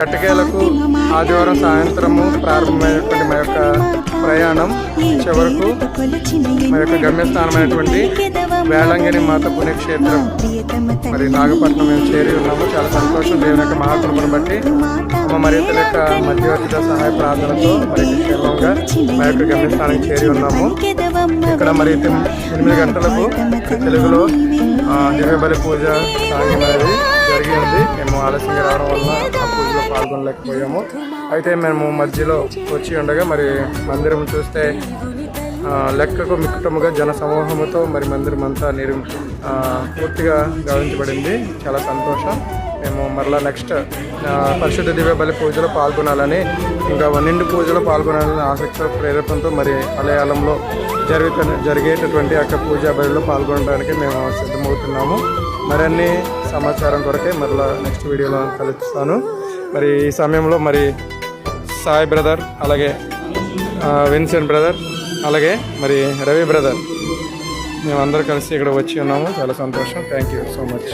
ఎట్టకేలకు ఆదివారం సాయంత్రము ప్రారంభమైనటువంటి మా యొక్క ప్రయాణం చివరకు మా యొక్క గమ్యస్థానమైనటువంటి వేళంగిని మాత పుణ్యక్షేత్రం మరి నాగపట్నం మేము చేరి ఉన్నాము. చాలా సంతోషం. దేవుని యొక్క మహాకృపను బట్టి అమ్మ మరియతల యొక్క మధ్యవర్తిత సహాయ ప్రార్థనతో మరి క్షేమంగా మా యొక్క గమ్యస్థానానికి చేరి ఉన్నాము. ఇక్కడ మరి 8 గంటలకు తెలుగులో దివ్య బలి పూజ సాంగ్యం అనేది జరిగి ఉంది. మేము ఆలస్యంగా రావడం వల్ల ఆ పూజలో పాల్గొనలేకపోయాము. అయితే మేము మధ్యలో వచ్చి ఉండగా మరి మందిరం చూస్తే లెక్కకు మిక్కుటముగా జన సమూహముతో మరి మందిరం అంతా పూర్తిగా గావించబడింది. చాలా సంతోషం. మేము మరలా నెక్స్ట్ పరిశుద్ధ దివ్య బలి పూజలో పాల్గొనాలని, ఇంకా నిండు పూజలో పాల్గొనాలని ఆసక్తి ప్రేరేపణతో మరి ఆలయాలంలో జరిగేటటువంటి అక్క పూజా బలిలో పాల్గొనడానికి మేము సిద్ధమవుతున్నాము. మరిన్ని సమాచారం కొరకే మరలా నెక్స్ట్ వీడియోలో కలుస్తాను. మరి ఈ సమయంలో మరి సాయి బ్రదర్, అలాగే విన్సెంట్ బ్రదర్, అలాగే మరి రవి బ్రదర్ మేమందరూ కలిసి ఇక్కడ వచ్చి ఉన్నాము. చాలా సంతోషం. Thank you so much.